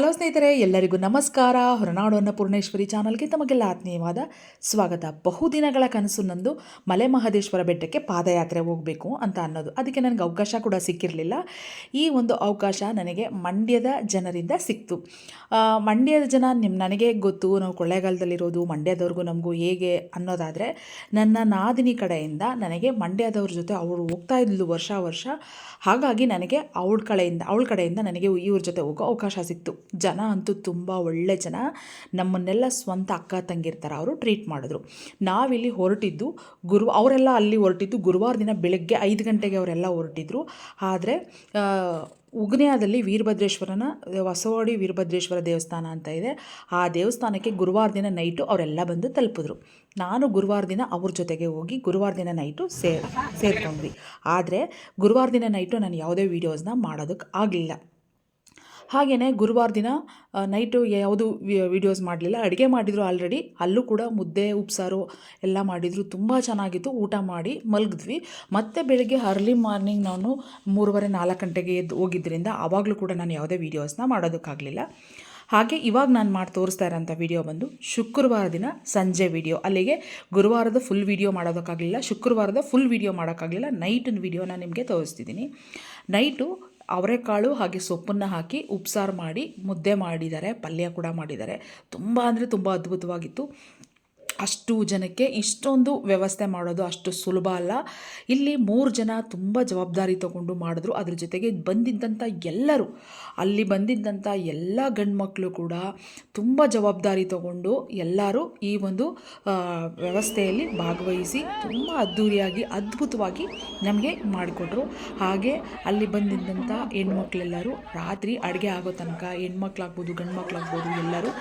Hello ಸ್ನೇಹಿತರೆ, ಎಲ್ಲರಿಗೂ ನಮಸ್ಕಾರ. ಹೊರನಾಡು ಅನ್ನಪೂರ್ಣೇಶ್ವರಿ ಚಾನಲ್ಗೆ ತಮಗೆಲ್ಲ ಆತ್ಮೀಯವಾದ ಸ್ವಾಗತ. ಬಹುದಿನಗಳ ಕನಸು ನಂದು ಮಲೆ ಮಹದೇಶ್ವರ ಬೆಟ್ಟಕ್ಕೆ ಪಾದಯಾತ್ರೆ ಹೋಗಬೇಕು ಅಂತ ಅನ್ನೋದು. ಅದಕ್ಕೆ ನನಗೆ ಅವಕಾಶ ಕೂಡ ಸಿಕ್ಕಿರಲಿಲ್ಲ. ಈ ಒಂದು ಅವಕಾಶ ನನಗೆ ಮಂಡ್ಯದ ಜನರಿಂದ ಸಿಕ್ತು. ಮಂಡ್ಯದ ಜನ ನನಗೆ ಗೊತ್ತು, ನಾವು ಕೊಳ್ಳೇಗಾಲದಲ್ಲಿರೋದು, ಮಂಡ್ಯದವ್ರಿಗೂ ನಮಗೂ ಹೇಗೆ ಅನ್ನೋದಾದರೆ, ನನ್ನ ನಾದಿನಿ ಕಡೆಯಿಂದ ನನಗೆ ಮಂಡ್ಯದವ್ರ ಜೊತೆ ಅವಳು ಹೋಗ್ತಾ ಇದ್ಲು ವರ್ಷ. ಹಾಗಾಗಿ ನನಗೆ ಅವಳ ಕಡೆಯಿಂದ ನನಗೆ ಇವ್ರ ಜೊತೆ ಹೋಗೋ ಅವಕಾಶ ಸಿಕ್ತು. ಜನ ಅಂತೂ ತುಂಬ ಒಳ್ಳೆ ಜನ, ನಮ್ಮನ್ನೆಲ್ಲ ಸ್ವಂತ ಅಕ್ಕ ತಂಗಿರ್ತಾರೆ ಅವರು ಟ್ರೀಟ್ ಮಾಡಿದ್ರು. ನಾವಿಲ್ಲಿ ಹೊರಟಿದ್ದು ಅವರೆಲ್ಲ ಅಲ್ಲಿ ಹೊರಟಿದ್ದು ಗುರುವಾರ ದಿನ ಬೆಳಗ್ಗೆ 5 ಗಂಟೆಗೆ ಅವರೆಲ್ಲ ಹೊರಟಿದ್ರು. ಆದರೆ ಉಗ್ನ್ಯಾದಲ್ಲಿ ವೀರಭದ್ರೇಶ್ವರನ ಹೊಸವಾಡಿ ವೀರಭದ್ರೇಶ್ವರ ದೇವಸ್ಥಾನ ಅಂತ ಇದೆ. ಆ ದೇವಸ್ಥಾನಕ್ಕೆ ಗುರುವಾರ ದಿನ ನೈಟು ಅವರೆಲ್ಲ ಬಂದು ತಲುಪಿದ್ರು. ನಾನು ಗುರುವಾರ ದಿನ ಅವ್ರ ಜೊತೆಗೆ ಹೋಗಿ ಗುರುವಾರ ದಿನ ನೈಟು ಸೇರ್ಕೊಂಡ್ವಿ. ಆದರೆ ಗುರುವಾರ ದಿನ ನೈಟು ನಾನು ಯಾವುದೇ ವೀಡಿಯೋಸ್ನ ಮಾಡೋದಕ್ಕೆ ಆಗಲಿಲ್ಲ. ಹಾಗೆಯೇ ಗುರುವಾರ ದಿನ ನೈಟು ಯಾವುದು ವೀಡಿಯೋಸ್ ಮಾಡಲಿಲ್ಲ. ಅಡುಗೆ ಮಾಡಿದರು ಆಲ್ರೆಡಿ, ಅಲ್ಲೂ ಕೂಡ ಮುದ್ದೆ ಉಪ್ಸಾರು ಎಲ್ಲ ಮಾಡಿದರು. ತುಂಬ ಚೆನ್ನಾಗಿತ್ತು. ಊಟ ಮಾಡಿ ಮಲಗಿದ್ವಿ. ಮತ್ತು ಬೆಳಗ್ಗೆ ಅರ್ಲಿ ಮಾರ್ನಿಂಗ್ ನಾನು 3:30-4 ಗಂಟೆಗೆ ಎದ್ದು ಹೋಗಿದ್ದರಿಂದ ಆವಾಗಲೂ ಕೂಡ ನಾನು ಯಾವುದೇ ವೀಡಿಯೋಸ್ನ ಮಾಡೋದಕ್ಕಾಗಲಿಲ್ಲ. ಹಾಗೆ ಇವಾಗ ನಾನು ಮಾಡಿ ತೋರಿಸ್ತಾ ಇರೋಂಥ ವಿಡಿಯೋ ಬಂದು ಶುಕ್ರವಾರ ದಿನ ಸಂಜೆ ವಿಡಿಯೋ. ಅಲ್ಲಿಗೆ ಗುರುವಾರದ ಫುಲ್ ವಿಡಿಯೋ ಮಾಡೋದಕ್ಕಾಗಲಿಲ್ಲ, ಶುಕ್ರವಾರದ ಫುಲ್ ವಿಡಿಯೋ ಮಾಡೋಕ್ಕಾಗಲಿಲ್ಲ. ನೈಟಿನ ವಿಡಿಯೋನ ನಿಮಗೆ ತೋರಿಸ್ತಿದ್ದೀನಿ. ನೈಟು ಅವರೆಕಾಳು ಹಾಗೆ ಸೊಪ್ಪನ್ನು ಹಾಕಿ ಉಪ್ಸಾರು ಮಾಡಿ ಮುದ್ದೆ ಮಾಡಿದ್ದಾರೆ, ಪಲ್ಯ ಕೂಡ ಮಾಡಿದ್ದಾರೆ. ತುಂಬ ಅಂದರೆ ತುಂಬ ಅದ್ಭುತವಾಗಿತ್ತು. ಅಷ್ಟು ಜನಕ್ಕೆ ಇಷ್ಟೊಂದು ವ್ಯವಸ್ಥೆ ಮಾಡೋದು ಅಷ್ಟು ಸುಲಭ ಅಲ್ಲ. ಇಲ್ಲಿ 3 ಜನ ತುಂಬ ಜವಾಬ್ದಾರಿ ತಗೊಂಡು ಮಾಡಿದ್ರು. ಅದ್ರ ಜೊತೆಗೆ ಅಲ್ಲಿ ಬಂದಿದ್ದಂಥ ಎಲ್ಲ ಗಂಡು ಮಕ್ಕಳು ಕೂಡ ತುಂಬ ಜವಾಬ್ದಾರಿ ತಗೊಂಡು ಎಲ್ಲರೂ ಈ ಒಂದು ವ್ಯವಸ್ಥೆಯಲ್ಲಿ ಭಾಗವಹಿಸಿ ತುಂಬ ಅದ್ಧೂರಿಯಾಗಿ ಅದ್ಭುತವಾಗಿ ನಮಗೆ ಮಾಡಿಕೊಟ್ರು. ಹಾಗೆ ಅಲ್ಲಿ ಬಂದಿದ್ದಂಥ ಹೆಣ್ಮಕ್ಳೆಲ್ಲರೂ ರಾತ್ರಿ ಅಡುಗೆ ಆಗೋ ತನಕ ಹೆಣ್ಮಕ್ಳಾಗ್ಬೋದು ಗಂಡು ಮಕ್ಕಳಾಗ್ಬೋದು ಎಲ್ಲರೂ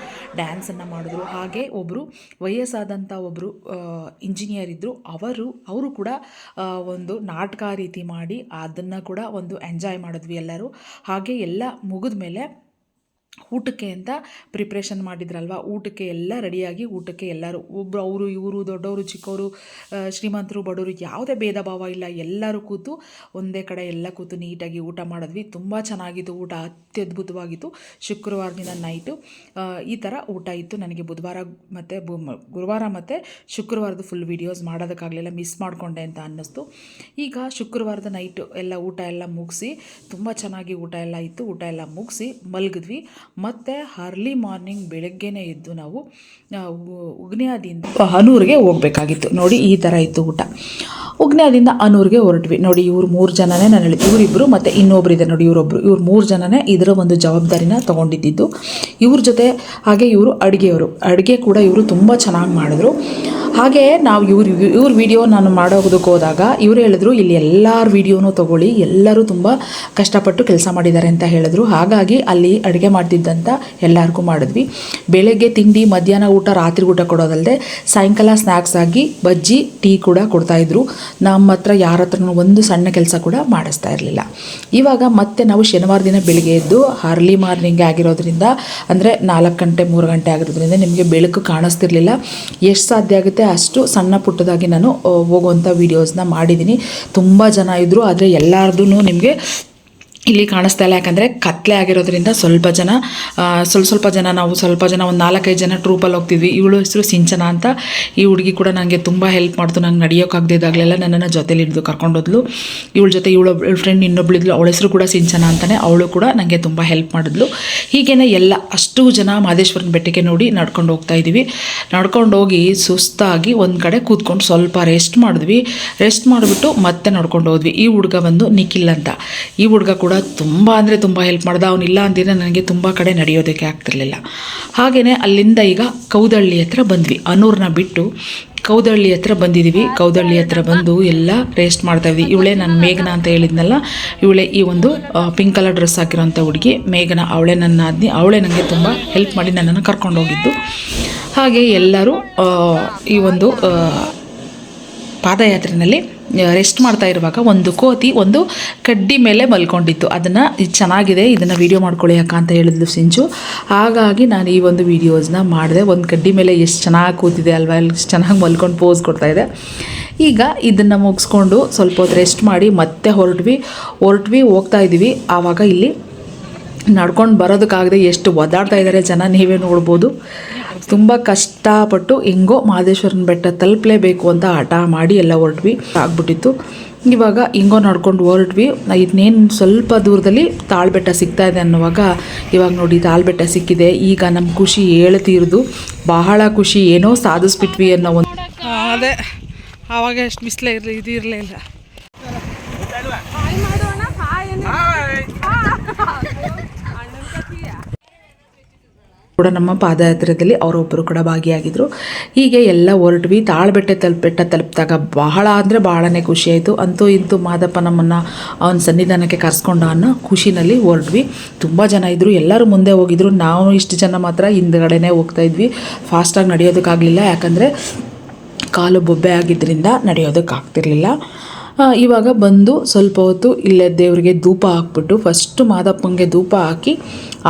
ಡ್ಯಾನ್ಸನ್ನು ಮಾಡಿದ್ರು. ಹಾಗೆ ಒಬ್ಬರು ವಯಸ್ಸಾದಂಥ ಒಬ್ಬರು ಇಂಜಿನಿಯರ್ ಇದ್ದರು, ಅವರು ಕೂಡ ಒಂದು ನಾಟಕ ರೀತಿ ಮಾಡಿ ಅದನ್ನು ಕೂಡ ಒಂದು ಎಂಜಾಯ್ ಮಾಡಿದ್ವಿ ಎಲ್ಲರೂ. ಹಾಗೆ ಎಲ್ಲ ಮುಗಿದ ಮೇಲೆ ಊಟಕ್ಕೆ ಅಂತ ಪ್ರಿಪ್ರೇಷನ್ ಮಾಡಿದ್ರಲ್ವ, ಊಟಕ್ಕೆ ಎಲ್ಲ ರೆಡಿಯಾಗಿ ಊಟಕ್ಕೆ ಎಲ್ಲರೂ ಒಬ್ಬರು ಅವರು ಇವರು ದೊಡ್ಡವರು ಚಿಕ್ಕವರು ಶ್ರೀಮಂತರು ಬಡವರು ಯಾವುದೇ ಭೇದ ಭಾವ ಇಲ್ಲ, ಎಲ್ಲರೂ ಕೂತು ಒಂದೇ ಕಡೆ ಎಲ್ಲ ಕೂತು ನೀಟಾಗಿ ಊಟ ಮಾಡಿದ್ವಿ. ತುಂಬ ಚೆನ್ನಾಗಿತ್ತು ಊಟ, ಅತ್ಯದ್ಭುತವಾಗಿತ್ತು. ಶುಕ್ರವಾರ ದಿನ ನೈಟು ಈ ಥರ ಊಟ ಇತ್ತು. ನನಗೆ ಗುರುವಾರ ಮತ್ತು ಶುಕ್ರವಾರದ ಫುಲ್ ವೀಡಿಯೋಸ್ ಮಾಡೋದಕ್ಕಾಗಲಿಲ್ಲ, ಮಿಸ್ ಮಾಡಿಕೊಂಡೆ ಅಂತ ಅನ್ನಿಸ್ತು. ಈಗ ಶುಕ್ರವಾರದ ನೈಟು ಎಲ್ಲ ಊಟ ಎಲ್ಲ ಮುಗಿಸಿ ತುಂಬ ಚೆನ್ನಾಗಿ ಊಟ ಎಲ್ಲ ಇತ್ತು. ಊಟ ಎಲ್ಲ ಮುಗಿಸಿ ಮಲಗಿದ್ವಿ. ಮತ್ತು ಅರ್ಲಿ ಮಾರ್ನಿಂಗ್ ಬೆಳಗ್ಗೆನೇ ಎದ್ದು ನಾವು ಉಗ್ನ್ಯಾದಿಂದ ಹನೂರಿಗೆ ಹೋಗಬೇಕಾಗಿತ್ತು. ನೋಡಿ ಈ ಥರ ಇತ್ತು ಊಟ. ಉಗ್ನ್ಯಾದಿಂದ ಹನೂರಿಗೆ ಹೊರಟ್ವಿ. ನೋಡಿ ಇವ್ರು 3 ಜನನೇ ನಾನು ಹೇಳಿದ್ದು, ಇವರಿಬ್ಬರು ಮತ್ತು ಇನ್ನೊಬ್ರು ಇದೆ ನೋಡಿ, ಇವ್ರು 3 ಜನನೇ ಇದರ ಒಂದು ಜವಾಬ್ದಾರಿನ ತೊಗೊಂಡಿದ್ದು. ಇವ್ರ ಜೊತೆ ಹಾಗೆ ಇವರು ಅಡುಗೆ ಕೂಡ ಇವರು ತುಂಬ ಚೆನ್ನಾಗಿ ಮಾಡಿದ್ರು. ಹಾಗೆ ನಾವು ಇವ್ರ ವಿಡಿಯೋ ನಾನು ಮಾಡೋದಕ್ಕೆ ಹೋದಾಗ ಇವರು ಹೇಳಿದ್ರು, ಇಲ್ಲಿ ಎಲ್ಲರ ವಿಡಿಯೋನೂ ತೊಗೊಳ್ಳಿ, ಎಲ್ಲರೂ ತುಂಬ ಕಷ್ಟಪಟ್ಟು ಕೆಲಸ ಮಾಡಿದ್ದಾರೆ ಅಂತ ಹೇಳಿದ್ರು. ಹಾಗಾಗಿ ಅಲ್ಲಿ ಅಡುಗೆ ಮಾಡ್ತಿದ್ದಂಥ ಎಲ್ಲರಿಗೂ ಮಾಡಿದ್ವಿ. ಬೆಳಗ್ಗೆ ತಿಂಡಿ, ಮಧ್ಯಾಹ್ನ ಊಟ, ರಾತ್ರಿ ಊಟ ಕೊಡೋದಲ್ಲದೆ ಸಾಯಂಕಾಲ ಸ್ನ್ಯಾಕ್ಸ್ ಆಗಿ ಬಜ್ಜಿ ಟೀ ಕೂಡ ಕೊಡ್ತಾಯಿದ್ರು. ನಮ್ಮ ಹತ್ರ ಯಾರ ಹತ್ರನೂ ಒಂದು ಸಣ್ಣ ಕೆಲಸ ಕೂಡ ಮಾಡಿಸ್ತಾ ಇರಲಿಲ್ಲ. ಇವಾಗ ಮತ್ತೆ ನಾವು ಶನಿವಾರ ದಿನ ಬೆಳಿಗ್ಗೆ ಎದ್ದು ಅರ್ಲಿ ಮಾರ್ನಿಂಗ್ ಆಗಿರೋದ್ರಿಂದ, ಅಂದರೆ 4 ಗಂಟೆ 3 ಗಂಟೆ ಆಗಿರೋದ್ರಿಂದ ನಿಮಗೆ ಬೆಳಕು ಕಾಣಿಸ್ತಿರ್ಲಿಲ್ಲ. ಎಷ್ಟು ಸಾಧ್ಯ ಆಗುತ್ತೆ ಅಷ್ಟು ಸಣ್ಣ ಪುಟ್ಟದಾಗಿ ನಾನು ಹೋಗುವಂಥ ವೀಡಿಯೋಸ್ನ ಮಾಡಿದ್ದೀನಿ. ತುಂಬ ಜನ ಇದ್ದರು, ಆದರೆ ಎಲ್ಲರದೂ ನಿಮಗೆ ಇಲ್ಲಿ ಕಾಣಿಸ್ತಾ ಇಲ್ಲ, ಯಾಕಂದರೆ ಕತ್ಲೆ ಆಗಿರೋದ್ರಿಂದ ಸ್ವಲ್ಪ ಜನ ನಾವು ಸ್ವಲ್ಪ ಜನ ಒಂದು 4-5 ಜನ ಟ್ರೂಪಲ್ಲಿ ಹೋಗ್ತಿದ್ವಿ. ಇವಳು ಹೆಸರು ಸಿಂಚನ ಅಂತ. ಈ ಹುಡುಗಿ ಕೂಡ ನನಗೆ ತುಂಬ ಹೆಲ್ಪ್ ಮಾಡ್ತು. ನಂಗೆ ನಡೆಯೋಕ್ಕಾಗದಿದ್ದಾಗಲೆಲ್ಲ ನನ್ನನ್ನು ಜೊತೆಲಿ ಹಿಡಿದು ಕರ್ಕೊಂಡೋದ್ಲು. ಇವಳ ಜೊತೆ ಇವಳ ಫ್ರೆಂಡ್ ಇನ್ನೊಬ್ಳಿದ್ಲು, ಅವಳ ಹೆಸರು ಕೂಡ ಸಿಂಚನ ಅಂತಲೇ, ಅವಳು ಕೂಡ ನನಗೆ ತುಂಬ ಹೆಲ್ಪ್ ಮಾಡಿದ್ಲು. ಹೀಗೇನೆ ಎಲ್ಲ ಅಷ್ಟು ಜನ ಮಹದೇಶ್ವರನ ಬೆಟ್ಟಕ್ಕೆ ನೋಡಿ ನಡ್ಕೊಂಡು ಹೋಗ್ತಾ ಇದ್ದೀವಿ. ನಡ್ಕೊಂಡು ಹೋಗಿ ಸುಸ್ತಾಗಿ ಒಂದು ಕಡೆ ಕೂತ್ಕೊಂಡು ಸ್ವಲ್ಪ ರೆಸ್ಟ್ ಮಾಡಿದ್ವಿ. ರೆಸ್ಟ್ ಮಾಡಿಬಿಟ್ಟು ಮತ್ತೆ ನಡ್ಕೊಂಡು ಹೋದ್ವಿ. ಈ ಹುಡುಗ ಬಂದು ನಿಖಿಲ್ ಅಂತ. ಈ ಹುಡುಗ ಕೂಡ ತುಂಬ ಅಂದರೆ ತುಂಬ ಹೆಲ್ಪ್ ಮಾಡ್ದ. ಅವನಿಲ್ಲ ಅಂದಿದ್ರೆ ನನಗೆ ತುಂಬ ಕಡೆ ನಡೆಯೋದಕ್ಕೆ ಆಗ್ತಿರ್ಲಿಲ್ಲ. ಹಾಗೆಯೇ ಅಲ್ಲಿಂದ ಈಗ ಕೌದಳ್ಳಿ ಹತ್ರ ಬಂದ್ವಿ. ಹನೂರನ್ನ ಬಿಟ್ಟು ಕೌದಳ್ಳಿ ಹತ್ರ ಬಂದಿದ್ದೀವಿ. ಕೌದಳ್ಳಿ ಹತ್ರ ಬಂದು ಎಲ್ಲ ರೆಸ್ಟ್ ಮಾಡ್ತಾಯಿದ್ವಿ. ಇವಳೇ ನಾನು ಮೇಘನಾ ಅಂತ ಹೇಳಿದ್ನಲ್ಲ, ಇವಳೇ ಈ ಒಂದು ಪಿಂಕ್ ಕಲರ್ ಡ್ರೆಸ್ ಹಾಕಿರೋಂಥ ಹುಡುಗಿ ಮೇಘನಾ. ಅವಳೇ ನನ್ನ ಆದ್ನಿ, ಅವಳೇ ನನಗೆ ತುಂಬ ಹೆಲ್ಪ್ ಮಾಡಿ ನನ್ನನ್ನು ಕರ್ಕೊಂಡು ಹೋಗಿದ್ದು. ಹಾಗೆ ಎಲ್ಲರೂ ಈ ಒಂದು ಪಾದಯಾತ್ರೆಯಲ್ಲಿ ರೆಸ್ಟ್ ಮಾಡ್ತಾ ಇರುವಾಗ ಒಂದು ಕೋತಿ ಒಂದು ಕಡ್ಡಿ ಮೇಲೆ ಮಲ್ಕೊಂಡಿತ್ತು. ಅದನ್ನು ಚೆನ್ನಾಗಿದೆ, ಇದನ್ನು ವೀಡಿಯೋ ಮಾಡ್ಕೊಳ್ಳಿ ಅಕ್ಕ ಅಂತ ಹೇಳಿದ್ಲು ಸಿಂಚು. ಹಾಗಾಗಿ ನಾನು ಈ ಒಂದು ವೀಡಿಯೋಸ್ನ ಮಾಡಿದೆ. ಒಂದು ಕಡ್ಡಿ ಮೇಲೆ ಎಷ್ಟು ಚೆನ್ನಾಗಿ ಕೂತಿದೆ ಅಲ್ವಾ, ಎಷ್ಟು ಚೆನ್ನಾಗಿ ಮಲ್ಕೊಂಡು ಪೋಸ್ ಕೊಡ್ತಾಯಿದೆ. ಈಗ ಇದನ್ನು ಮುಗಿಸ್ಕೊಂಡು ಸ್ವಲ್ಪ ಹೊತ್ತು ರೆಸ್ಟ್ ಮಾಡಿ ಮತ್ತೆ ಹೊರಟ್ವಿ ಹೋಗ್ತಾ ಇದ್ದೀವಿ. ಆವಾಗ ಇಲ್ಲಿ ನಡ್ಕೊಂಡು ಬರೋದಕ್ಕಾಗದೆ ಎಷ್ಟು ಒದ್ದಾಡ್ತಾ ಇದ್ದಾರೆ ಜನ, ನೀವೇ ನೋಡ್ಬೋದು. ತುಂಬ ಕಷ್ಟಪಟ್ಟು ಹೆಂಗೋ ಮಹದೇಶ್ವರನ ಬೆಟ್ಟ ತಲುಪಲೇಬೇಕು ಅಂತ ಹಠ ಮಾಡಿ ಎಲ್ಲ ಹೊರಟ್ವಿ. ಆಗ್ಬಿಟ್ಟಿತ್ತು. ಇವಾಗ ಹಿಂಗೋ ನಡ್ಕೊಂಡು ಹೊರಟ್ವಿ. ಇನ್ನೇನು ಸ್ವಲ್ಪ ದೂರದಲ್ಲಿ ತಾಳ್ಬೆಟ್ಟ ಸಿಗ್ತಾ ಇದೆ ಅನ್ನುವಾಗ ಇವಾಗ ನೋಡಿ ತಾಳ್ಬೆಟ್ಟ ಸಿಕ್ಕಿದೆ. ಈಗ ನಮ್ಮ ಖುಷಿ ಹೇಳ್ತೀರ್ದು, ಬಹಳ ಖುಷಿ, ಏನೋ ಸಾಧಿಸ್ಬಿಟ್ವಿ ಅನ್ನೋ ಒಂದು. ಅದೇ ಆವಾಗ ಎಷ್ಟು ಬಿಸಿಲೇ ಇದಿರಲಿಲ್ಲ. ಕೂಡ ನಮ್ಮ ಪಾದಯಾತ್ರೆಯಲ್ಲಿ ಅವರೊಬ್ಬರು ಕೂಡ ಭಾಗಿಯಾಗಿದ್ದರು. ಹೀಗೆ ಎಲ್ಲ ಹೊರಟ್ವಿ. ತಾಳ್ಬೆಟ್ಟ ತಲುಪಿದಾಗ ಬಹಳ ಅಂದರೆ ಬಹಳನೇ ಖುಷಿಯಾಯಿತು. ಅಂತೂ ಇಂತೂ ಮಾದಪ್ಪ ನಮ್ಮನ್ನು ಅವನ ಸನ್ನಿಧಾನಕ್ಕೆ ಕರೆಸ್ಕೊಂಡ ಅನ್ನೋ ಖುಷಿನಲ್ಲಿ ಹೊರಟ್ವಿ. ತುಂಬ ಜನ ಇದ್ದರು, ಎಲ್ಲರೂ ಮುಂದೆ ಹೋಗಿದ್ರು. ನಾವು ಇಷ್ಟು ಜನ ಮಾತ್ರ ಹಿಂದ್ಗಡೆನೇ ಹೋಗ್ತಾಯಿದ್ವಿ. ಫಾಸ್ಟಾಗಿ ನಡೆಯೋದಕ್ಕಾಗಲಿಲ್ಲ, ಯಾಕಂದರೆ ಕಾಲು ಬೊಬ್ಬೆ ಆಗಿದ್ದರಿಂದ ನಡೆಯೋದಕ್ಕಾಗ್ತಿರ್ಲಿಲ್ಲ. ಇವಾಗ ಬಂದು ಸ್ವಲ್ಪ ಹೊತ್ತು ಇಲ್ಲೇ ದೇವರಿಗೆ ಧೂಪ ಹಾಕ್ಬಿಟ್ಟು, ಫಸ್ಟು ಮಾದಪ್ಪಂಗೆ ಧೂಪ ಹಾಕಿ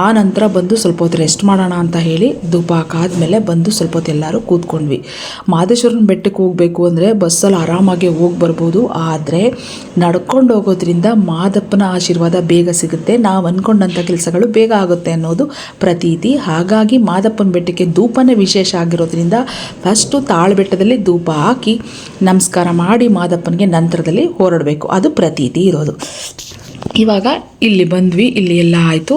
ಆ ನಂತರ ಬಂದು ಸ್ವಲ್ಪ ಹೊತ್ತು ರೆಸ್ಟ್ ಮಾಡೋಣ ಅಂತ ಹೇಳಿ ಧೂಪ ಹಾಕಾದ್ಮೇಲೆ ಬಂದು ಸ್ವಲ್ಪ ಹೊತ್ತು ಎಲ್ಲರೂ ಕೂತ್ಕೊಂಡ್ವಿ. ಮಹದೇಶ್ವರನ ಬೆಟ್ಟಕ್ಕೆ ಹೋಗಬೇಕು ಅಂದರೆ ಬಸ್ಸಲ್ಲಿ ಆರಾಮಾಗಿ ಹೋಗಿ ಬರ್ಬೋದು. ಆದರೆ ನಡ್ಕೊಂಡು ಹೋಗೋದ್ರಿಂದ ಮಾದಪ್ಪನ ಆಶೀರ್ವಾದ ಬೇಗ ಸಿಗುತ್ತೆ, ನಾವು ಅಂದ್ಕೊಂಡಂಥ ಕೆಲಸಗಳು ಬೇಗ ಆಗುತ್ತೆ ಅನ್ನೋದು ಪ್ರತೀತಿ. ಹಾಗಾಗಿ ಮಾದಪ್ಪನ ಬೆಟ್ಟಕ್ಕೆ ಧೂಪನೇ ವಿಶೇಷ ಆಗಿರೋದ್ರಿಂದ ಫಸ್ಟು ತಾಳ್ಬೆಟ್ಟದಲ್ಲಿ ಧೂಪ ಹಾಕಿ ನಮಸ್ಕಾರ ಮಾಡಿ ಮಾದಪ್ಪನಿಗೆ ನಂತರದಲ್ಲಿ ಹೊರಡಬೇಕು, ಅದು ಪ್ರತೀತಿ ಇರೋದು. ಇವಾಗ ಇಲ್ಲಿ ಬಂದ್ವಿ, ಇಲ್ಲಿ ಎಲ್ಲ ಆಯಿತು.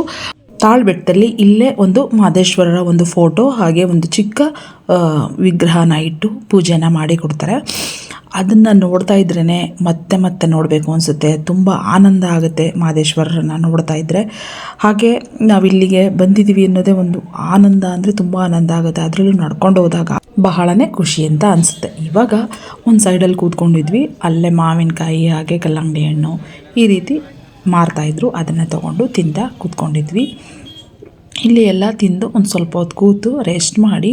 ತಾಳ್ಬೆಟ್ಟದಲ್ಲಿ ಇಲ್ಲೇ ಒಂದು ಮಹದೇಶ್ವರರ ಒಂದು ಫೋಟೋ ಹಾಗೆ ಒಂದು ಚಿಕ್ಕ ವಿಗ್ರಹನ ಇಟ್ಟು ಪೂಜೆನ ಮಾಡಿ ಕೊಡ್ತಾರೆ. ಅದನ್ನು ನೋಡ್ತಾ ಇದ್ರೇ ಮತ್ತೆ ಮತ್ತೆ ನೋಡಬೇಕು ಅನಿಸುತ್ತೆ. ತುಂಬ ಆನಂದ ಆಗುತ್ತೆ ಮಹದೇಶ್ವರರನ್ನು ನೋಡ್ತಾ ಇದ್ದರೆ. ಹಾಗೆ ನಾವಿಲ್ಲಿಗೆ ಬಂದಿದ್ದೀವಿ ಅನ್ನೋದೇ ಒಂದು ಆನಂದ, ಅಂದರೆ ತುಂಬ ಆನಂದ ಆಗುತ್ತೆ. ಅದರಲ್ಲೂ ನಡ್ಕೊಂಡು ಹೋದಾಗ ಬಹಳನೇ ಖುಷಿ ಅಂತ ಅನಿಸುತ್ತೆ. ಇವಾಗ ಒಂದು ಸೈಡಲ್ಲಿ ಕೂತ್ಕೊಂಡಿದ್ವಿ, ಅಲ್ಲೇ ಮಾವಿನಕಾಯಿ ಹಾಗೆ ಕಲ್ಲಂಗಡಿ ಹಣ್ಣು ಈ ರೀತಿ ಮಾರ್ತಾಯಿದ್ರು. ಅದನ್ನು ತೊಗೊಂಡು ತಿಂದ ಕೂತ್ಕೊಂಡಿದ್ವಿ. ಇಲ್ಲಿ ಎಲ್ಲ ತಿಂದು ಒಂದು ಸ್ವಲ್ಪ ಹೊತ್ತು ಕೂತು ರೆಸ್ಟ್ ಮಾಡಿ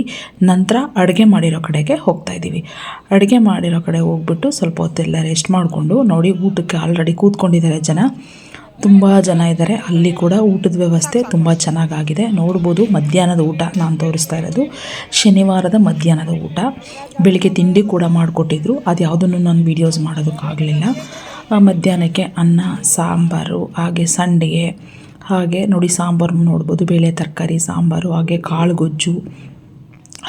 ನಂತರ ಅಡುಗೆ ಮಾಡಿರೋ ಕಡೆಗೆ ಹೋಗ್ತಾಯಿದ್ದೀವಿ. ಅಡುಗೆ ಮಾಡಿರೋ ಕಡೆ ಹೋಗ್ಬಿಟ್ಟು ಸ್ವಲ್ಪ ಹೊತ್ತೆಲ್ಲ ರೆಸ್ಟ್ ಮಾಡಿಕೊಂಡು ನೋಡಿ ಊಟಕ್ಕೆ ಆಲ್ರೆಡಿ ಕೂತ್ಕೊಂಡಿದ್ದಾರೆ ಜನ, ತುಂಬ ಜನ ಇದ್ದಾರೆ. ಅಲ್ಲಿ ಕೂಡ ಊಟದ ವ್ಯವಸ್ಥೆ ತುಂಬ ಚೆನ್ನಾಗಾಗಿದೆ. ನೋಡ್ಬೋದು ಮಧ್ಯಾಹ್ನದ ಊಟ ನಾನು ತೋರಿಸ್ತಾ ಇರೋದು ಶನಿವಾರದ ಮಧ್ಯಾಹ್ನದ ಊಟ. ಬೆಳಿಗ್ಗೆ ತಿಂಡಿ ಕೂಡ ಮಾಡಿಕೊಟ್ಟಿದ್ರು, ಅದು ಯಾವುದನ್ನು ನಾನು ವೀಡಿಯೋಸ್ ಮಾಡೋದಕ್ಕಾಗಲಿಲ್ಲ. ಮಧ್ಯಾಹ್ನಕ್ಕೆ ಅನ್ನ ಸಾಂಬಾರು ಹಾಗೆ ಸಂಡಿಗೆ, ಹಾಗೆ ನೋಡಿ ಸಾಂಬಾರು ನೋಡ್ಬೋದು, ಬೇಳೆ ತರಕಾರಿ ಸಾಂಬಾರು ಹಾಗೆ ಕಾಳು ಗೊಜ್ಜು,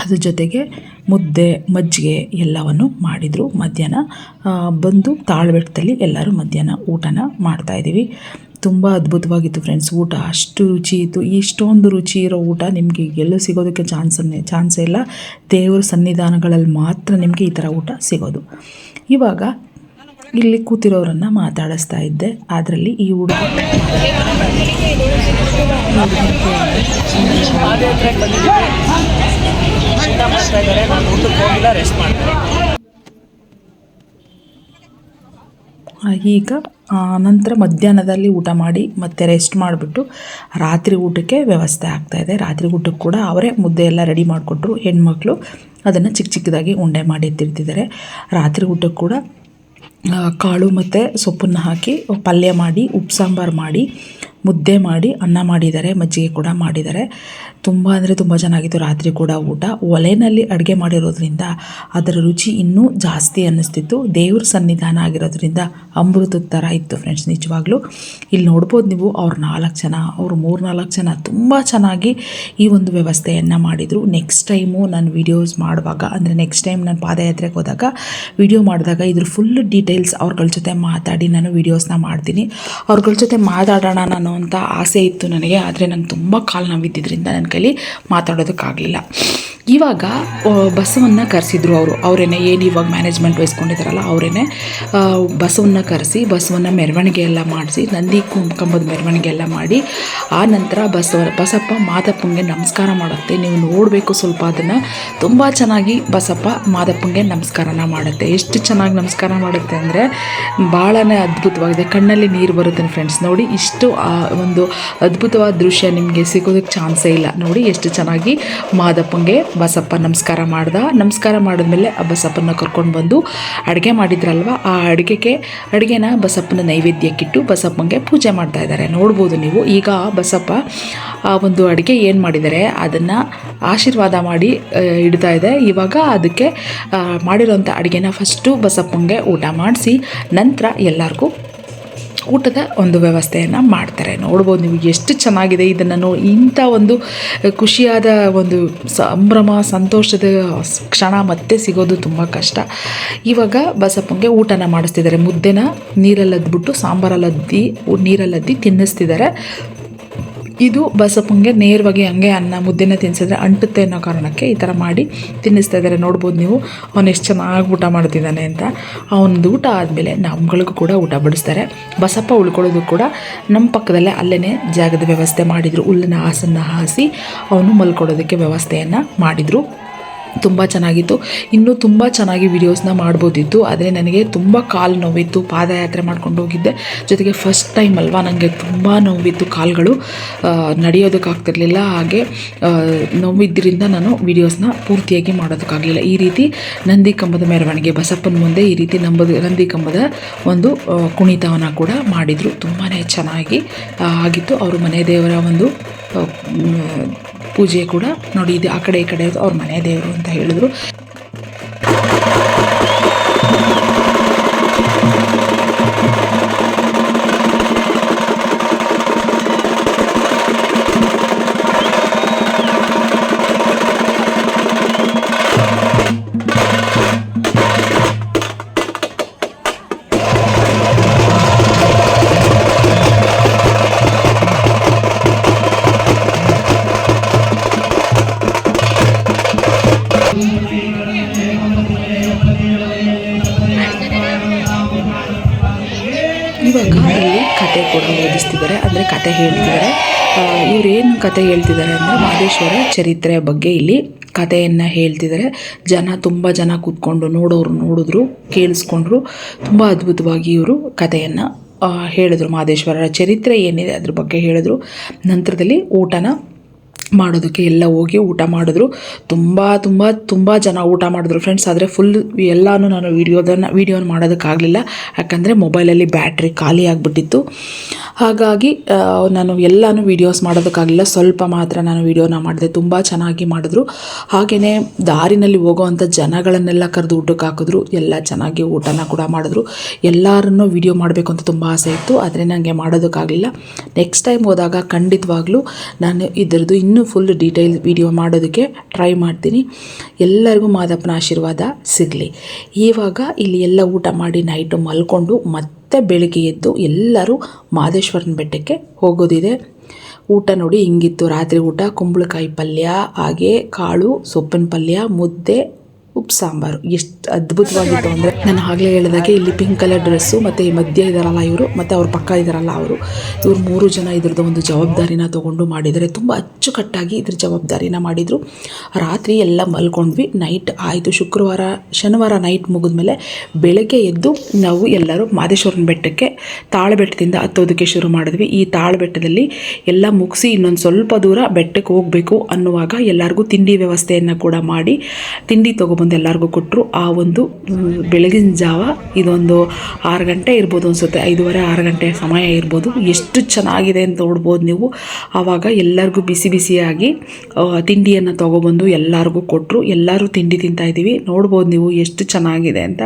ಅದ್ರ ಜೊತೆಗೆ ಮುದ್ದೆ ಮಜ್ಜಿಗೆ ಎಲ್ಲವನ್ನು ಮಾಡಿದರು. ಮಧ್ಯಾಹ್ನ ಬಂದು ತಾಳ್ಬೆಟ್ಟದಲ್ಲಿ ಎಲ್ಲರೂ ಮಧ್ಯಾಹ್ನ ಊಟನ ಮಾಡ್ತಾಯಿದ್ದೀವಿ. ತುಂಬ ಅದ್ಭುತವಾಗಿತ್ತು ಫ್ರೆಂಡ್ಸ್ ಊಟ, ಅಷ್ಟು ರುಚಿ ಇತ್ತು. ಇಷ್ಟೊಂದು ರುಚಿ ಇರೋ ಊಟ ನಿಮಗೆ ಎಲ್ಲೂ ಸಿಗೋದಕ್ಕೆ ಚಾನ್ಸೇ ಇಲ್ಲ. ದೇವರ ಸನ್ನಿಧಾನಗಳಲ್ಲಿ ಮಾತ್ರ ನಿಮಗೆ ಈ ಥರ ಊಟ ಸಿಗೋದು. ಇವಾಗ ಇಲ್ಲಿ ಕೂತಿರೋರನ್ನು ಮಾತಾಡಿಸ್ತಾ ಇದ್ದೆ. ಅದರಲ್ಲಿ ಈ ಹುಡುಗ ಈಗ ನಂತರ ಮಧ್ಯಾಹ್ನದಲ್ಲಿ ಊಟ ಮಾಡಿ ಮತ್ತೆ ರೆಸ್ಟ್ ಮಾಡಿಬಿಟ್ಟು ರಾತ್ರಿ ಊಟಕ್ಕೆ ವ್ಯವಸ್ಥೆ ಆಗ್ತಾಯಿದೆ. ರಾತ್ರಿ ಊಟಕ್ಕೆ ಕೂಡ ಅವರೇ ಮುದ್ದೆ ಎಲ್ಲ ರೆಡಿ ಮಾಡಿಕೊಟ್ರು. ಹೆಣ್ಮಕ್ಳು ಅದನ್ನು ಚಿಕ್ಕ ಚಿಕ್ಕದಾಗಿ ಉಂಡೆ ಮಾಡಿ ಎತ್ತಿರ್ತಿದ್ದಾರೆ. ರಾತ್ರಿ ಊಟಕ್ಕೆ ಕೂಡ ಕಾಳು ಮತ್ತು ಸೊಪ್ಪನ್ನು ಹಾಕಿ ಪಲ್ಯ ಮಾಡಿ ಉಪ್ಪು ಸಾಂಬಾರು ಮಾಡಿ ಮುದ್ದೆ ಮಾಡಿ ಅನ್ನ ಮಾಡಿದ್ದಾರೆ, ಮಜ್ಜಿಗೆ ಕೂಡ ಮಾಡಿದ್ದಾರೆ. ತುಂಬ ಅಂದರೆ ತುಂಬ ಚೆನ್ನಾಗಿತ್ತು ರಾತ್ರಿ ಕೂಡ ಊಟ. ಒಲೆಯಲ್ಲಿ ಅಡುಗೆ ಮಾಡಿರೋದ್ರಿಂದ ಅದರ ರುಚಿ ಇನ್ನೂ ಜಾಸ್ತಿ ಅನ್ನಿಸ್ತಿತ್ತು. ದೇವ್ರ ಸನ್ನಿಧಾನ ಆಗಿರೋದ್ರಿಂದ ಅಮೃತದ ಥರ ಇತ್ತು ಫ್ರೆಂಡ್ಸ್ ನಿಜವಾಗ್ಲೂ. ಇಲ್ಲಿ ನೋಡ್ಬೋದು ನೀವು, ಅವ್ರು 4 ಜನ, ಅವರು 3-4 ಜನ ತುಂಬ ಚೆನ್ನಾಗಿ ಈ ಒಂದು ವ್ಯವಸ್ಥೆಯನ್ನು ಮಾಡಿದರು. ನೆಕ್ಸ್ಟ್ ಟೈಮು ನಾನು ವೀಡಿಯೋಸ್ ಮಾಡುವಾಗ, ಅಂದರೆ ನೆಕ್ಸ್ಟ್ ಟೈಮ್ ನಾನು ಪಾದಯಾತ್ರೆಗೆ ಹೋದಾಗ ವಿಡಿಯೋ ಮಾಡಿದಾಗ ಇದ್ರ ಫುಲ್ ಡೀಟೇಲ್ಸ್ ಅವ್ರಗಳ ಜೊತೆ ಮಾತಾಡಿ ನಾನು ವೀಡಿಯೋಸ್ನ ಮಾಡ್ತೀನಿ. ಅವ್ರಗಳ ಜೊತೆ ಮಾತಾಡೋಣ ನಾನು ಅಂತ ಆಸೆ ಇತ್ತು ನನಗೆ, ಆದರೆ ನಂಗೆ ತುಂಬ ಕಾಲು ನೋವಿದ್ದಿದ್ದರಿಂದ ನನ್ನ ಕೈಲಿ ಮಾತಾಡೋದಕ್ಕಾಗಲಿಲ್ಲ. ಇವಾಗ ಬಸ್ಸನ್ನು ಕರೆಸಿದ್ರು ಅವರೇನೆ, ಏನು ಇವಾಗ ಮ್ಯಾನೇಜ್ಮೆಂಟ್ ವಹಿಸ್ಕೊಂಡಿದ್ದಾರಲ್ಲ ಅವರೇನೆ ಬಸ್ಸನ್ನು ಕರೆಸಿ ಬಸ್ಸನ್ನು ಮೆರವಣಿಗೆ ಎಲ್ಲ ಮಾಡಿಸಿ ನಂದಿ ಕಂಬದ ಮೆರವಣಿಗೆ ಎಲ್ಲ ಮಾಡಿ ಆ ನಂತರ ಬಸಪ್ಪ ಮಾದಪ್ಪಂಗೆ ನಮಸ್ಕಾರ ಮಾಡುತ್ತೆ. ನೀವು ನೋಡಬೇಕು ಸ್ವಲ್ಪ ಅದನ್ನು, ತುಂಬ ಚೆನ್ನಾಗಿ ಬಸಪ್ಪ ಮಾದಪ್ಪಂಗೆ ನಮಸ್ಕಾರನ ಮಾಡುತ್ತೆ. ಎಷ್ಟು ಚೆನ್ನಾಗಿ ನಮಸ್ಕಾರ ಮಾಡುತ್ತೆ ಅಂದರೆ ಭಾಳನೇ ಅದ್ಭುತವಾಗಿದೆ, ಕಣ್ಣಲ್ಲಿ ನೀರು ಬರುತ್ತೆ ಫ್ರೆಂಡ್ಸ್. ನೋಡಿ ಇಷ್ಟು ಒಂದು ಅದ್ಭುತವಾದ ದೃಶ್ಯ ನಿಮಗೆ ಸಿಗೋದಕ್ಕೆ ಚಾನ್ಸೇ ಇಲ್ಲ. ನೋಡಿ ಎಷ್ಟು ಚೆನ್ನಾಗಿ ಮಾದಪ್ಪಂಗೆ ಬಸಪ್ಪ ನಮಸ್ಕಾರ ನಮಸ್ಕಾರ ಮಾಡಿದ್ಮೇಲೆ ಆ ಬಸಪ್ಪನ ಕರ್ಕೊಂಡು ಬಂದು ಅಡುಗೆ ಮಾಡಿದ್ರಲ್ವ, ಆ ಅಡುಗೆನ ಬಸಪ್ಪನ ನೈವೇದ್ಯಕ್ಕಿಟ್ಟು ಬಸಪ್ಪಂಗೆ ಪೂಜೆ ಮಾಡ್ತಾ ಇದ್ದಾರೆ. ನೋಡ್ಬೋದು ನೀವು. ಈಗ ಬಸಪ್ಪ ಆ ಒಂದು ಅಡುಗೆ ಏನು ಮಾಡಿದ್ದಾರೆ ಅದನ್ನು ಆಶೀರ್ವಾದ ಮಾಡಿ ಇಡ್ತಾ ಇದೆ. ಇವಾಗ ಅದಕ್ಕೆ ಮಾಡಿರೋಂಥ ಅಡುಗೆನ ಫಸ್ಟು ಬಸಪ್ಪಂಗೆ ಊಟ ಮಾಡಿಸಿ ನಂತರ ಎಲ್ಲರಿಗೂ ಊಟದ ಒಂದು ವ್ಯವಸ್ಥೆಯನ್ನು ಮಾಡ್ತಾರೆ. ನೋಡ್ಬೋದು ನೀವು ಎಷ್ಟು ಚೆನ್ನಾಗಿದೆ ಇದನ್ನು. ಇಂಥ ಒಂದು ಖುಷಿಯಾದ ಒಂದು ಸಂಭ್ರಮ ಸಂತೋಷದ ಕ್ಷಣ ಮತ್ತೆ ಸಿಗೋದು ತುಂಬ ಕಷ್ಟ. ಇವಾಗ ಬಸಪ್ಪಂಗೆ ಊಟನ ಮಾಡಿಸ್ತಿದ್ದಾರೆ. ಮುದ್ದೆನ ನೀರಲ್ಲದ್ಬಿಟ್ಟು ಸಾಂಬಾರಲ್ಲದ್ದಿ ನೀರಲ್ಲದ್ದಿ ತಿನ್ನಿಸ್ತಿದ್ದಾರೆ. ಇದು ಬಸಪ್ಪಂಗೆ ನೇರವಾಗಿ ಹಂಗೆ ಅನ್ನ ಮುದ್ದೆನ ತಿನ್ನಿಸಿದ್ರೆ ಅಂಟುತ್ತೆ ಅನ್ನೋ ಕಾರಣಕ್ಕೆ ಈ ಥರ ಮಾಡಿ ತಿನ್ನಿಸ್ತಾ ಇದ್ದಾರೆ. ನೋಡ್ಬೋದು ನೀವು ಅವನು ಎಷ್ಟು ಚೆನ್ನಾಗಿ ಊಟ ಮಾಡ್ತಿದ್ದಾನೆ ಅಂತ. ಅವನದು ಊಟ ಆದಮೇಲೆ ನಮ್ಗಳಿಗೂ ಕೂಡ ಊಟ ಬಡಿಸ್ತಾರೆ. ಬಸಪ್ಪ ಉಳ್ಕೊಳ್ಳೋದು ಕೂಡ ನಮ್ಮ ಪಕ್ಕದಲ್ಲೇ ಅಲ್ಲೇ ಜಾಗದ ವ್ಯವಸ್ಥೆ ಮಾಡಿದರು. ಹುಲ್ಲಿನ ಹಾಸನ್ನು ಹಾಸಿ ಅವನು ಮಲ್ಕೊಳ್ಳೋದಕ್ಕೆ ವ್ಯವಸ್ಥೆಯನ್ನು ಮಾಡಿದರು. ತುಂಬ ಚೆನ್ನಾಗಿತ್ತು. ಇನ್ನೂ ತುಂಬ ಚೆನ್ನಾಗಿ ವೀಡಿಯೋಸ್ನ ಮಾಡ್ಬೋದಿತ್ತು, ಆದರೆ ನನಗೆ ತುಂಬ ಕಾಲು ನೋವಿತ್ತು. ಪಾದಯಾತ್ರೆ ಮಾಡ್ಕೊಂಡು ಹೋಗಿದ್ದೆ, ಜೊತೆಗೆ ಫಸ್ಟ್ ಟೈಮ್ ಅಲ್ವಾ, ನನಗೆ ತುಂಬ ನೋವಿತ್ತು. ಕಾಲುಗಳು ನಡೆಯೋದಕ್ಕಾಗ್ತಿರ್ಲಿಲ್ಲ. ಹಾಗೆ ನೋವಿದ್ದರಿಂದ ನಾನು ವೀಡಿಯೋಸ್ನ ಪೂರ್ತಿಯಾಗಿ ಮಾಡೋದಕ್ಕಾಗಲಿಲ್ಲ. ಈ ರೀತಿ ನಂದಿ ಕಂಬದ ಮೆರವಣಿಗೆ ಬಸಪ್ಪನ ಮುಂದೆ ಈ ರೀತಿ ನಂದಿ ಕಂಬದ ಒಂದು ಕುಣಿತವನ್ನು ಕೂಡ ಮಾಡಿದರು. ತುಂಬಾ ಚೆನ್ನಾಗಿ ಆಗಿತ್ತು. ಅವರು ಮನೆ ದೇವರ ಒಂದು ಪೂಜೆ ಕೂಡ ನೋಡಿ, ಇದು ಆ ಕಡೆ ಈ ಕಡೆ ಅವ್ರ ಮನೆ ದೇವರು ಅಂತ ಹೇಳಿದ್ರು. ಇವಾಗ ಇಲ್ಲಿ ಕತೆ ಕೂಡ ಓದಿಸ್ತಿದ್ದಾರೆ, ಅಂದರೆ ಕತೆ ಹೇಳ್ತಿದ್ದಾರೆ. ಇವರೇನು ಕತೆ ಹೇಳ್ತಿದ್ದಾರೆ ಅಂದರೆ ಮಹದೇಶ್ವರ ಚರಿತ್ರೆಯ ಬಗ್ಗೆ ಇಲ್ಲಿ ಕಥೆಯನ್ನು ಹೇಳ್ತಿದ್ದಾರೆ. ತುಂಬ ಜನ ಕೂತ್ಕೊಂಡು ನೋಡಿದ್ರು, ಕೇಳಿಸ್ಕೊಂಡ್ರು. ತುಂಬ ಅದ್ಭುತವಾಗಿ ಇವರು ಕಥೆಯನ್ನು ಹೇಳಿದ್ರು. ಮಹದೇಶ್ವರರ ಚರಿತ್ರೆ ಏನಿದೆ ಅದ್ರ ಬಗ್ಗೆ ಹೇಳಿದ್ರು. ನಂತರದಲ್ಲಿ ಊಟನ ಮಾಡೋದಕ್ಕೆ ಎಲ್ಲ ಹೋಗಿ ಊಟ ಮಾಡಿದ್ರು. ತುಂಬ ಜನ ಊಟ ಮಾಡಿದ್ರು ಫ್ರೆಂಡ್ಸ್. ಆದರೆ ಫುಲ್ ಎಲ್ಲನೂ ನಾನು ವೀಡಿಯೋನ ಮಾಡೋದಕ್ಕಾಗಲಿಲ್ಲ, ಯಾಕಂದರೆ ಮೊಬೈಲಲ್ಲಿ ಬ್ಯಾಟ್ರಿ ಖಾಲಿ ಆಗಿಬಿಟ್ಟಿತ್ತು. ಹಾಗಾಗಿ ನಾನು ಎಲ್ಲನೂ ವೀಡಿಯೋಸ್ ಮಾಡೋದಕ್ಕಾಗಲಿಲ್ಲ, ಸ್ವಲ್ಪ ಮಾತ್ರ ನಾನು ವೀಡಿಯೋನ ಮಾಡಿದೆ. ತುಂಬ ಚೆನ್ನಾಗಿ ಮಾಡಿದ್ರು. ಹಾಗೆಯೇ ದಾರಿನಲ್ಲಿ ಹೋಗೋವಂಥ ಜನಗಳನ್ನೆಲ್ಲ ಕರೆದು ಊಟಕ್ಕೆ ಹಾಕಿದ್ರು. ಎಲ್ಲ ಚೆನ್ನಾಗಿ ಊಟನ ಕೂಡ ಮಾಡಿದ್ರು. ಎಲ್ಲರನ್ನೂ ವೀಡಿಯೋ ಮಾಡಬೇಕು ಅಂತ ತುಂಬ ಆಸೆ ಇತ್ತು, ಆದರೆ ನನಗೆ ಮಾಡೋದಕ್ಕಾಗಲಿಲ್ಲ. ನೆಕ್ಸ್ಟ್ ಟೈಮ್ ಹೋದಾಗ ಖಂಡಿತವಾಗ್ಲೂ ನಾನು ಇದರದ್ದು ಇನ್ನೂ ಫುಲ್ ಡೀಟೇಲ್ ವಿಡಿಯೋ ಮಾಡೋದಕ್ಕೆ ಟ್ರೈ ಮಾಡ್ತೀನಿ. ಎಲ್ಲರಿಗೂ ಮಾದಪ್ಪನ ಆಶೀರ್ವಾದ ಸಿಗಲಿ. ಇವಾಗ ಇಲ್ಲಿ ಎಲ್ಲ ಊಟ ಮಾಡಿ ನೈಟು ಮಲ್ಕೊಂಡು ಮತ್ತೆ ಬೆಳಗ್ಗೆ ಎದ್ದು ಎಲ್ಲರೂ ಮಹದೇಶ್ವರನ ಬೆಟ್ಟಕ್ಕೆ ಹೋಗೋದಿದೆ. ಊಟ ನೋಡಿ ಹಿಂಗಿತ್ತು ರಾತ್ರಿ ಊಟ. ಕುಂಬಳಕಾಯಿ ಪಲ್ಯ, ಹಾಗೆ ಕಾಳು, ಸೊಪ್ಪಿನ ಪಲ್ಯ, ಮುದ್ದೆ, ಉಪ್ಪು ಸಾಂಬಾರು. ಎಷ್ಟು ಅದ್ಭುತವಾಗಿತ್ತು ಅಂದರೆ, ನಾನು ಆಗಲೇ ಹೇಳಿದಾಗೆ ಇಲ್ಲಿ ಪಿಂಕ್ ಕಲರ್ ಡ್ರೆಸ್ಸು ಮತ್ತು ಈ ಮಧ್ಯ ಇದ್ದಾರಲ್ಲ ಇವರು, ಮತ್ತು ಅವ್ರ ಪಕ್ಕ ಇದ್ದಾರಲ್ಲ ಇವರು 3 ಜನ ಇದ್ರದ್ದು ಒಂದು ಜವಾಬ್ದಾರಿನ ತೊಗೊಂಡು ಮಾಡಿದ್ದಾರೆ. ತುಂಬ ಅಚ್ಚುಕಟ್ಟಾಗಿ ಇದ್ರ ಜವಾಬ್ದಾರಿನ ಮಾಡಿದರು. ರಾತ್ರಿ ಎಲ್ಲ ಮಲ್ಕೊಂಡ್ವಿ. ನೈಟ್ ಆಯಿತು. ಶನಿವಾರ ನೈಟ್ ಮುಗಿದ್ಮೇಲೆ ಬೆಳಗ್ಗೆ ಎದ್ದು ನಾವು ಎಲ್ಲರೂ ಮಹದೇಶ್ವರನ ಬೆಟ್ಟಕ್ಕೆ ತಾಳಬೆಟ್ಟದಿಂದ ಹತ್ತೋದಕ್ಕೆ ಶುರು ಮಾಡಿದ್ವಿ. ಈ ತಾಳಬೆಟ್ಟದಲ್ಲಿ ಎಲ್ಲ ಮುಗಿಸಿ ಇನ್ನೊಂದು ಸ್ವಲ್ಪ ದೂರ ಬೆಟ್ಟಕ್ಕೆ ಹೋಗಬೇಕು ಅನ್ನುವಾಗ ಎಲ್ಲರಿಗೂ ತಿಂಡಿ ವ್ಯವಸ್ಥೆಯನ್ನು ಕೂಡ ಮಾಡಿ ತಿಂಡಿ ತೊಗೊಬಂದು ಎಲ್ಲರಿಗೂ ಕೊಟ್ಟರು. ಆ ಒಂದು ಬೆಳಗಿನ ಜಾವ ಇದೊಂದು 6 ಗಂಟೆ ಇರ್ಬೋದು ಅನಿಸುತ್ತೆ, 5:30-6 ಗಂಟೆ ಸಮಯ ಇರ್ಬೋದು. ಎಷ್ಟು ಚೆನ್ನಾಗಿದೆ ಅಂತ ನೋಡ್ಬೋದು ನೀವು. ಆವಾಗ ಎಲ್ಲರಿಗೂ ಬಿಸಿಯಾಗಿ ತಿಂಡಿಯನ್ನು ತೊಗೊಬಂದು ಎಲ್ಲರಿಗೂ ಕೊಟ್ಟರು. ಎಲ್ಲರೂ ತಿಂಡಿ ತಿಂತಾಯಿದ್ದೀವಿ. ನೋಡ್ಬೋದು ನೀವು ಎಷ್ಟು ಚೆನ್ನಾಗಿದೆ ಅಂತ.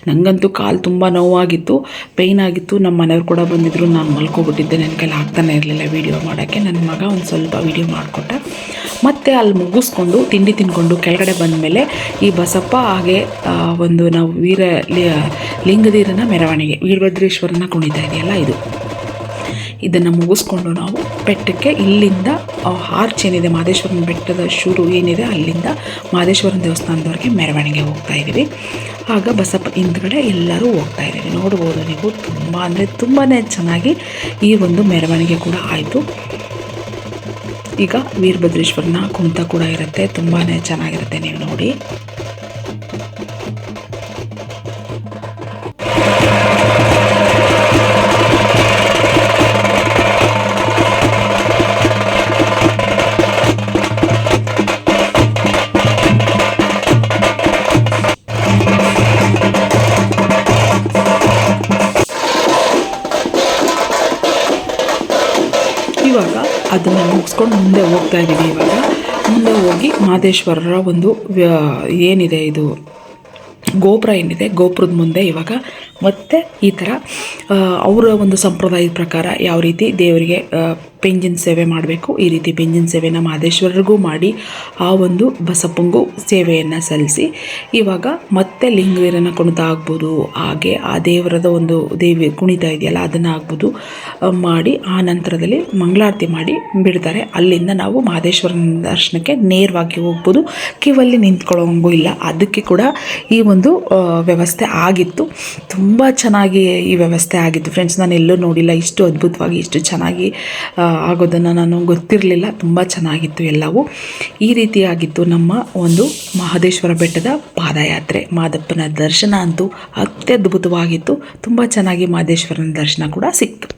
ನನಗಂತೂ ಕಾಲು ತುಂಬ ನೋವಾಗಿತ್ತು, ಪೇಯ್ನ್ ಆಗಿತ್ತು. ನಮ್ಮ ಮನೆಯವ್ರು ಕೂಡ ಬಂದಿದ್ದರು. ನಾನು ಮಲ್ಕೊಬಿಟ್ಟಿದ್ದೆ, ನನ್ನ ಕೈಲಿ ಆಗ್ತಾನೆ ಇರಲಿಲ್ಲ ವೀಡಿಯೋ ಮಾಡೋಕ್ಕೆ. ನನ್ನ ಮಗ ಒಂದು ಸ್ವಲ್ಪ ವೀಡಿಯೋ ಮಾಡಿಕೊಟ್ಟ. ಮತ್ತು ಅಲ್ಲಿ ಮುಗಿಸ್ಕೊಂಡು ತಿಂಡಿ ತಿಂದ್ಕೊಂಡು ಕೆಳಗಡೆ ಬಂದಮೇಲೆ ಈ ಬಸಪ್ಪ ಹಾಗೆ ಒಂದು ನಾವು ಲಿಂಗದೀರನ ಮೆರವಣಿಗೆ ವೀರಭದ್ರೇಶ್ವರನ ಕುಣಿತಾ ಇದೆಯಲ್ಲ ಇದನ್ನು ಮುಗಿಸ್ಕೊಂಡು ನಾವು ಬೆಟ್ಟಕ್ಕೆ ಇಲ್ಲಿಂದ ಆರ್ಚ್ ಏನಿದೆ ಮಹದೇಶ್ವರನ ಬೆಟ್ಟದ ಶುರು ಏನಿದೆ ಅಲ್ಲಿಂದ ಮಹದೇಶ್ವರನ ದೇವಸ್ಥಾನದವರೆಗೆ ಮೆರವಣಿಗೆ ಹೋಗ್ತಾ ಇದ್ದೀವಿ. ಆಗ ಬಸಪ್ಪ ಹಿಂದ್ಗಡೆ ಎಲ್ಲರೂ ಹೋಗ್ತಾ ಇದ್ದೀವಿ. ನೋಡ್ಬೋದು ನೀವು. ತುಂಬ ಅಂದರೆ ತುಂಬಾ ಚೆನ್ನಾಗಿ ಈ ಒಂದು ಮೆರವಣಿಗೆ ಕೂಡ ಆಯಿತು. ಈಗ ವೀರಭದ್ರೇಶ್ವರನ ಕುಣಿತ ಕೂಡ ಇರುತ್ತೆ, ತುಂಬಾ ಚೆನ್ನಾಗಿರುತ್ತೆ. ನೀವು ನೋಡಿ. ಇವಾಗ ಅದನ್ನು ಮುಗಿಸ್ಕೊಂಡು ಮುಂದೆ ಹೋಗ್ತಾ ಇದ್ದೀವಿ. ಇವಾಗ ಮುಂದೆ ಹೋಗಿ ಮಹದೇಶ್ವರರ ಒಂದು ಏನಿದೆ ಇದು ಗೋಪುರ ಏನಿದೆ, ಗೋಪುರದ ಮುಂದೆ ಇವಾಗ ಮತ್ತು ಈ ಥರ ಅವರ ಒಂದು ಸಂಪ್ರದಾಯದ ಪ್ರಕಾರ ಯಾವ ರೀತಿ ದೇವರಿಗೆ ಪೆಂಜಿನ ಸೇವೆ ಮಾಡಬೇಕು, ಈ ರೀತಿ ಪೆಂಜಿನ ಸೇವೆನ ಮಹದೇಶ್ವರರಿಗೂ ಮಾಡಿ ಆ ಒಂದು ಬಸಪ್ಪಂಗೂ ಸೇವೆಯನ್ನು ಸಲ್ಲಿಸಿ ಇವಾಗ ಮತ್ತೆ ಲಿಂಗವೀರನ ಕುಣಿತ ಆಗ್ಬೋದು, ಹಾಗೆ ಆ ದೇವರದ ಒಂದು ದೇವಿ ಕುಣಿತ ಇದೆಯಲ್ಲ ಅದನ್ನು ಆಗ್ಬೋದು ಮಾಡಿ ಆ ನಂತರದಲ್ಲಿ ಮಂಗಳಾರತಿ ಮಾಡಿ ಬಿಡ್ತಾರೆ. ಅಲ್ಲಿಂದ ನಾವು ಮಹದೇಶ್ವರನ ದರ್ಶನಕ್ಕೆ ನೇರವಾಗಿ ಹೋಗ್ಬೋದು, ಕ್ಯೂವಲ್ಲಿ ನಿಂತ್ಕೊಳ್ಳೋಂಗೂ ಇಲ್ಲ. ಅದಕ್ಕೆ ಕೂಡ ಈ ಒಂದು ವ್ಯವಸ್ಥೆ ಆಗಿತ್ತು. ತುಂಬ ಚೆನ್ನಾಗಿ ಈ ವ್ಯವಸ್ಥೆ ಆಗಿತ್ತು ಫ್ರೆಂಡ್ಸ್. ನಾನು ಎಲ್ಲೂ ನೋಡಿಲ್ಲ ಇಷ್ಟು ಅದ್ಭುತವಾಗಿ ಇಷ್ಟು ಚೆನ್ನಾಗಿ ಆಗೋದನ್ನು ನಾನು ಗೊತ್ತಿರಲಿಲ್ಲ. ತುಂಬ ಚೆನ್ನಾಗಿತ್ತು ಎಲ್ಲವೂ. ಈ ರೀತಿಯಾಗಿತ್ತು ನಮ್ಮ ಒಂದು ಮಹದೇಶ್ವರ ಬೆಟ್ಟದ ಪಾದಯಾತ್ರೆ. ಮಾದಪ್ಪನ ದರ್ಶನ ಅಂತೂ ಅತ್ಯದ್ಭುತವಾಗಿತ್ತು. ತುಂಬ ಚೆನ್ನಾಗಿ ಮಹದೇಶ್ವರನ ದರ್ಶನ ಕೂಡ ಸಿಕ್ತು.